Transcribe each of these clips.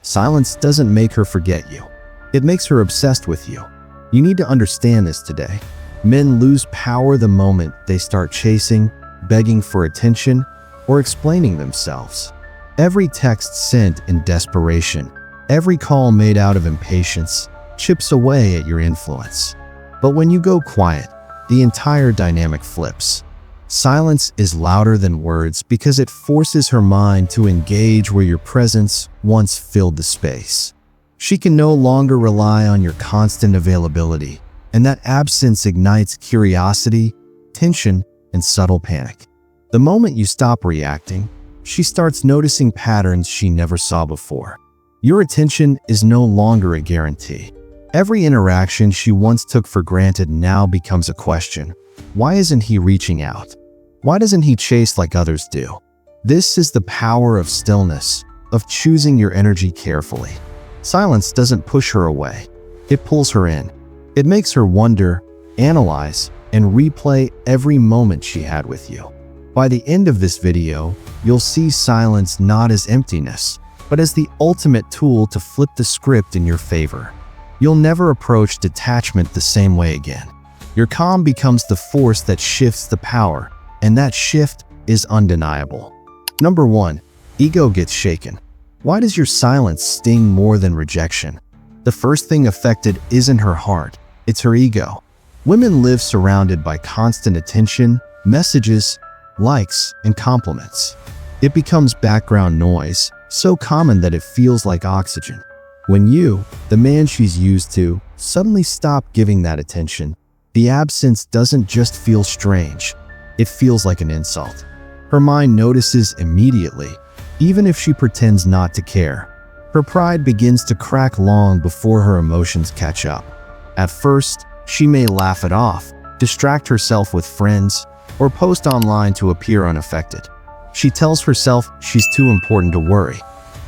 Silence doesn't make her forget you. It makes her obsessed with you. You need to understand this today. Men lose power the moment they start chasing, begging for attention, or explaining themselves. Every text sent in desperation, every call made out of impatience, chips away at your influence. But when you go quiet, the entire dynamic flips. Silence is louder than words because it forces her mind to engage where your presence once filled the space. She can no longer rely on your constant availability, and that absence ignites curiosity, tension, and subtle panic. The moment you stop reacting, she starts noticing patterns she never saw before. Your attention is no longer a guarantee. Every interaction she once took for granted now becomes a question. Why isn't he reaching out? Why doesn't he chase like others do? This is the power of stillness, of choosing your energy carefully. Silence doesn't push her away. It pulls her in. It makes her wonder, analyze, and replay every moment she had with you. By the end of this video, you'll see silence not as emptiness, but as the ultimate tool to flip the script in your favor. You'll never approach detachment the same way again. Your calm becomes the force that shifts the power, and that shift is undeniable. Number 1. Ego gets shaken. Why does your silence sting more than rejection? The first thing affected isn't her heart, it's her ego. Women live surrounded by constant attention, messages, likes, and compliments. It becomes background noise, so common that it feels like oxygen. When you, the man she's used to, suddenly stop giving that attention, the absence doesn't just feel strange, it feels like an insult. Her mind notices immediately, even if she pretends not to care. Her pride begins to crack long before her emotions catch up. At first, she may laugh it off, distract herself with friends, or post online to appear unaffected. She tells herself she's too important to worry.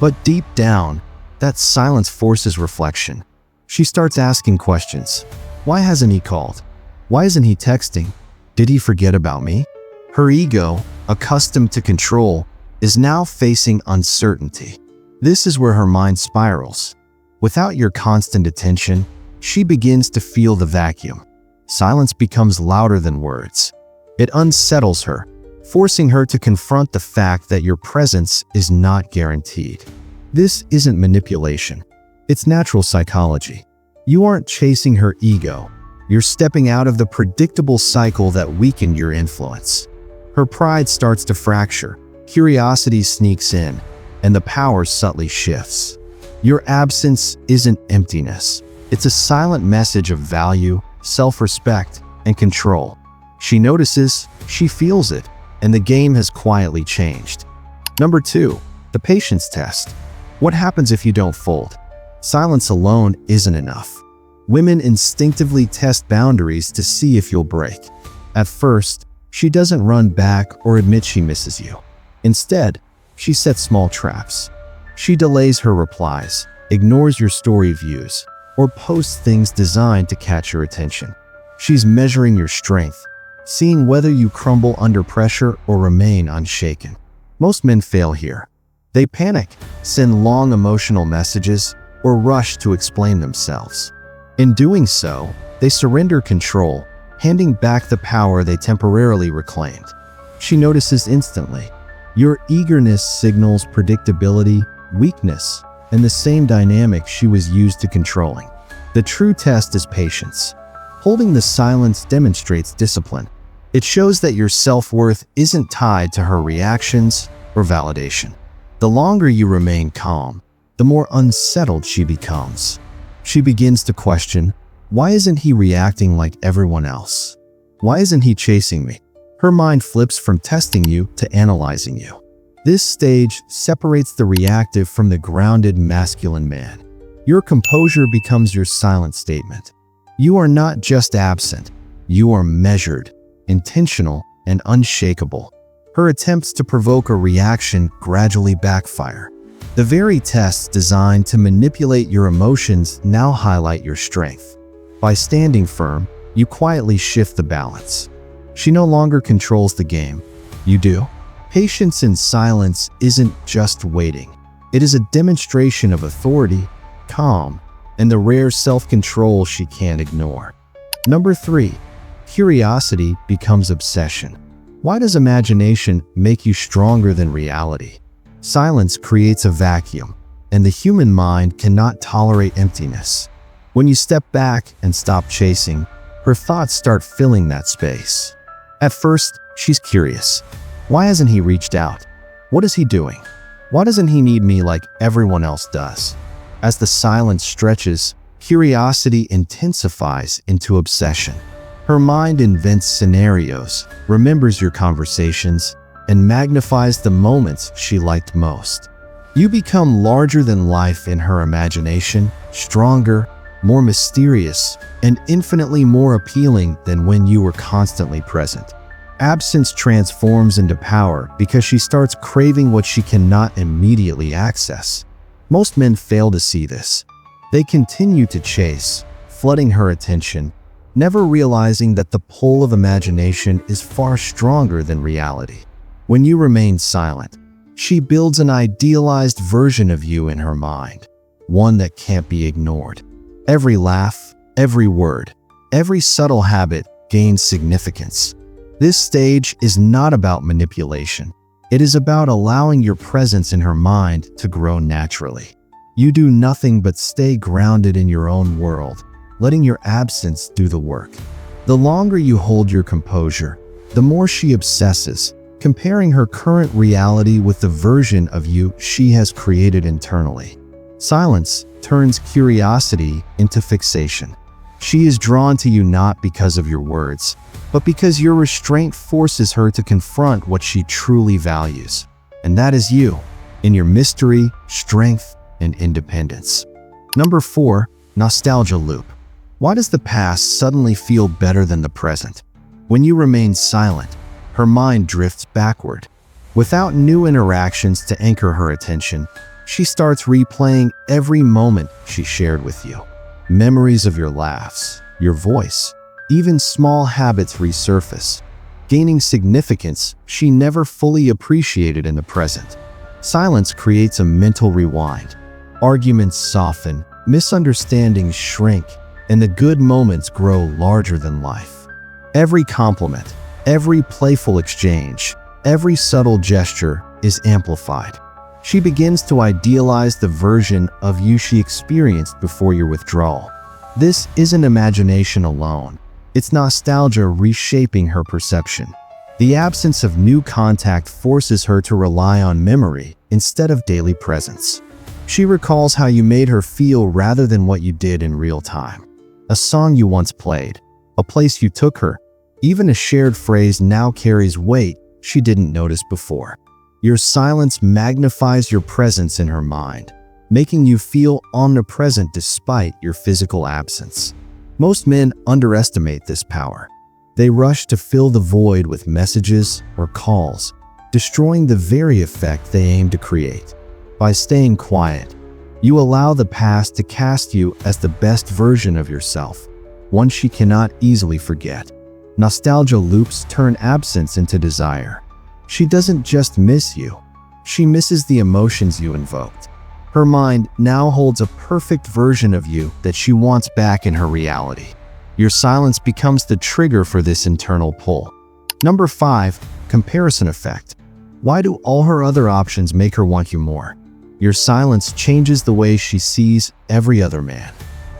But deep down, that silence forces reflection. She starts asking questions. Why hasn't he called? Why isn't he texting? Did he forget about me? Her ego, accustomed to control, is now facing uncertainty. This is where her mind spirals. Without your constant attention, she begins to feel the vacuum. Silence becomes louder than words. It unsettles her, forcing her to confront the fact that your presence is not guaranteed. This isn't manipulation. It's natural psychology. You aren't chasing her ego. You're stepping out of the predictable cycle that weakened your influence. Her pride starts to fracture. Curiosity sneaks in, and the power subtly shifts. Your absence isn't emptiness. It's a silent message of value, self-respect, and control. She notices, she feels it, and the game has quietly changed. Number 2. The patience test. What happens if you don't fold? Silence alone isn't enough. Women instinctively test boundaries to see if you'll break. At first, she doesn't run back or admit she misses you. Instead, she sets small traps. She delays her replies, ignores your story views, or posts things designed to catch your attention. She's measuring your strength, seeing whether you crumble under pressure or remain unshaken. Most men fail here. They panic, send long emotional messages, or rush to explain themselves. In doing so, they surrender control, handing back the power they temporarily reclaimed. She notices instantly. Your eagerness signals predictability, weakness, and the same dynamic she was used to controlling. The true test is patience. Holding the silence demonstrates discipline. It shows that your self-worth isn't tied to her reactions or validation. The longer you remain calm, the more unsettled she becomes. She begins to question, why isn't he reacting like everyone else? Why isn't he chasing me? Her mind flips from testing you to analyzing you. This stage separates the reactive from the grounded masculine man. Your composure becomes your silent statement. You are not just absent, you are measured, intentional, and unshakable. Her attempts to provoke a reaction gradually backfire. The very tests designed to manipulate your emotions now highlight your strength. By standing firm, you quietly shift the balance. She no longer controls the game. You do. Patience in silence isn't just waiting. It is a demonstration of authority, calm, and the rare self-control she can't ignore. Number 3. Curiosity becomes obsession. Why does imagination make you stronger than reality? Silence creates a vacuum, and the human mind cannot tolerate emptiness. When you step back and stop chasing, her thoughts start filling that space. At first, she's curious. Why hasn't he reached out? What is he doing? Why doesn't he need me like everyone else does? As the silence stretches, curiosity intensifies into obsession. Her mind invents scenarios, remembers your conversations, and magnifies the moments she liked most. You become larger than life in her imagination, stronger, more mysterious, and infinitely more appealing than when you were constantly present. Absence transforms into power because she starts craving what she cannot immediately access. Most men fail to see this. They continue to chase, flooding her attention, never realizing that the pull of imagination is far stronger than reality. When you remain silent, she builds an idealized version of you in her mind, one that can't be ignored. Every laugh, every word, every subtle habit gains significance. This stage is not about manipulation. It is about allowing your presence in her mind to grow naturally. You do nothing but stay grounded in your own world, letting your absence do the work. The longer you hold your composure, the more she obsesses, comparing her current reality with the version of you she has created internally. Silence turns curiosity into fixation. She is drawn to you not because of your words, but because your restraint forces her to confront what she truly values. And that is you, in your mystery, strength, and independence. Number 4. Nostalgia loop. Why does the past suddenly feel better than the present? When you remain silent, her mind drifts backward. Without new interactions to anchor her attention, she starts replaying every moment she shared with you. Memories of your laughs, your voice, even small habits resurface, gaining significance she never fully appreciated in the present. Silence creates a mental rewind. Arguments soften, misunderstandings shrink, and the good moments grow larger than life. Every compliment, every playful exchange, every subtle gesture is amplified. She begins to idealize the version of you she experienced before your withdrawal. This isn't imagination alone. It's nostalgia reshaping her perception. The absence of new contact forces her to rely on memory instead of daily presence. She recalls how you made her feel rather than what you did in real time. A song you once played, a place you took her, even a shared phrase now carries weight she didn't notice before. Your silence magnifies your presence in her mind, making you feel omnipresent despite your physical absence. Most men underestimate this power. They rush to fill the void with messages or calls, destroying the very effect they aim to create. By staying quiet, you allow the past to cast you as the best version of yourself, one she cannot easily forget. Nostalgia loops turn absence into desire. She doesn't just miss you, she misses the emotions you invoked. Her mind now holds a perfect version of you that she wants back in her reality. Your silence becomes the trigger for this internal pull. Number 5. Comparison effect. Why do all her other options make her want you more? Your silence changes the way she sees every other man.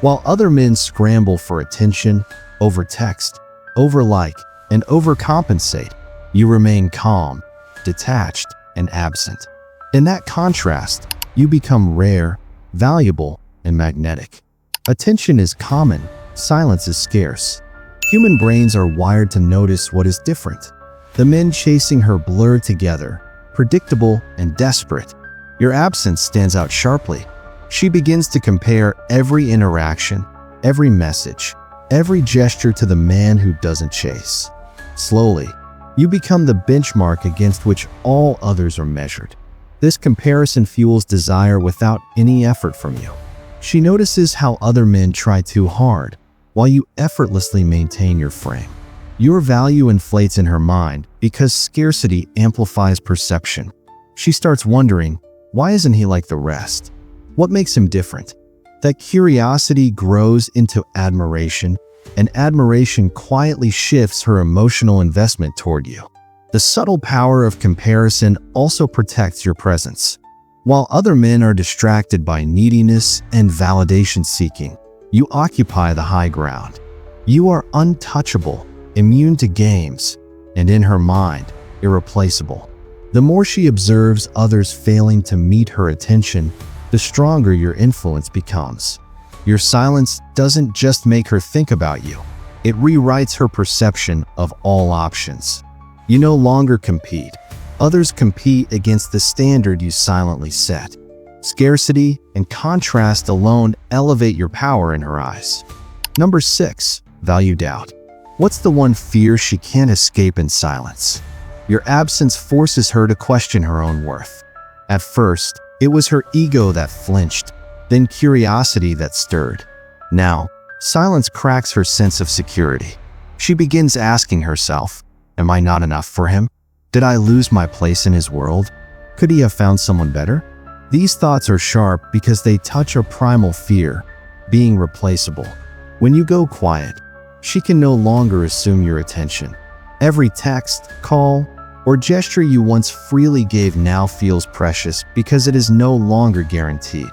While other men scramble for attention, over-text, over-like, and overcompensate, you remain calm, detached, and absent. In that contrast, you become rare, valuable, and magnetic. Attention is common, silence is scarce. Human brains are wired to notice what is different. The men chasing her blur together, predictable and desperate. Your absence stands out sharply. She begins to compare every interaction, every message, every gesture to the man who doesn't chase. Slowly, you become the benchmark against which all others are measured. This comparison fuels desire without any effort from you. She notices how other men try too hard, while you effortlessly maintain your frame. Your value inflates in her mind because scarcity amplifies perception. She starts wondering, Why isn't he like the rest? What makes him different? That curiosity grows into admiration, and admiration quietly shifts her emotional investment toward you. The subtle power of comparison also protects your presence. While other men are distracted by neediness and validation seeking, you occupy the high ground. You are untouchable, immune to games, and in her mind, irreplaceable. The more she observes others failing to meet her attention, the stronger your influence becomes. Your silence doesn't just make her think about you, it rewrites her perception of all options. You no longer compete. Others compete against the standard you silently set. Scarcity and contrast alone elevate your power in her eyes. Number 6. Value doubt. What's the one fear she can't escape in silence? Your absence forces her to question her own worth. At first, it was her ego that flinched, then curiosity that stirred. Now, silence cracks her sense of security. She begins asking herself, am I not enough for him? Did I lose my place in his world? Could he have found someone better? These thoughts are sharp because they touch a primal fear, being replaceable. When you go quiet, she can no longer assume your attention. Every text, call, or gesture you once freely gave now feels precious because it is no longer guaranteed.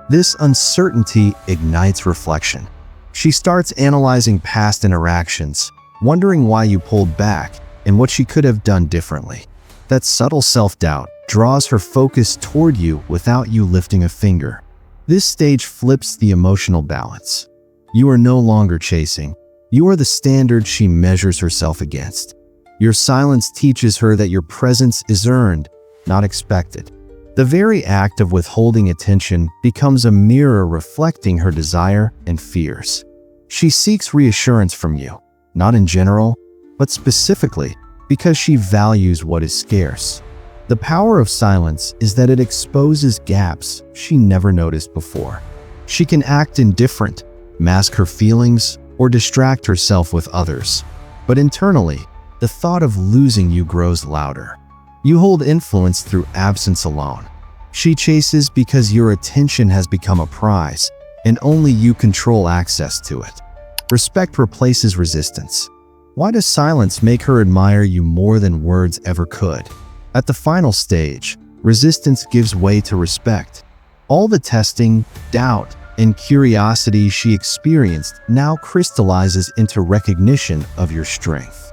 This uncertainty ignites reflection. She starts analyzing past interactions, wondering why you pulled back and what she could have done differently. That subtle self-doubt draws her focus toward you without you lifting a finger. This stage flips the emotional balance. You are no longer chasing. You are the standard she measures herself against. Your silence teaches her that your presence is earned, not expected. The very act of withholding attention becomes a mirror reflecting her desire and fears. She seeks reassurance from you, not in general, but specifically because she values what is scarce. The power of silence is that it exposes gaps she never noticed before. She can act indifferent, mask her feelings, or distract herself with others. But internally, the thought of losing you grows louder. You hold influence through absence alone. She chases because your attention has become a prize, and only you control access to it. Respect replaces resistance. Why does silence make her admire you more than words ever could? At the final stage, resistance gives way to respect. All the testing, doubt, and curiosity she experienced now crystallizes into recognition of your strength.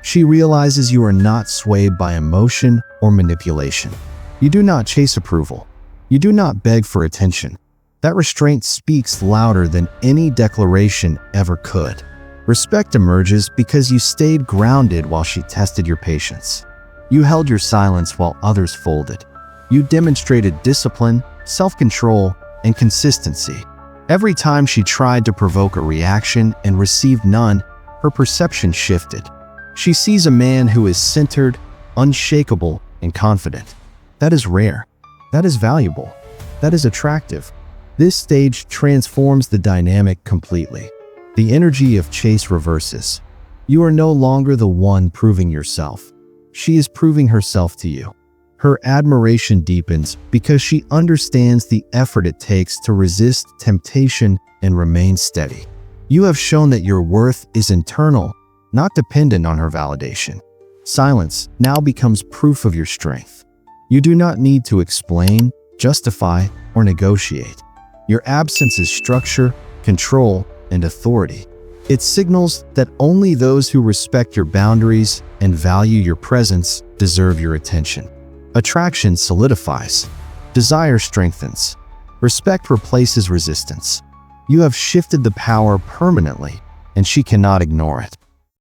She realizes you are not swayed by emotion or manipulation. You do not chase approval. You do not beg for attention. That restraint speaks louder than any declaration ever could. Respect emerges because you stayed grounded while she tested your patience. You held your silence while others folded. You demonstrated discipline, self-control, and consistency. Every time she tried to provoke a reaction and received none, her perception shifted. She sees a man who is centered, unshakable, and confident. That is rare. That is valuable. That is attractive. This stage transforms the dynamic completely. The energy of chase reverses. You are no longer the one proving yourself. She is proving herself to you. Her admiration deepens because she understands the effort it takes to resist temptation and remain steady. You have shown that your worth is internal, not dependent on her validation. Silence now becomes proof of your strength. You do not need to explain, justify, or negotiate. Your absence is structure, control, and authority. It signals that only those who respect your boundaries and value your presence deserve your attention. Attraction solidifies. Desire strengthens. Respect replaces resistance. You have shifted the power permanently, and she cannot ignore it.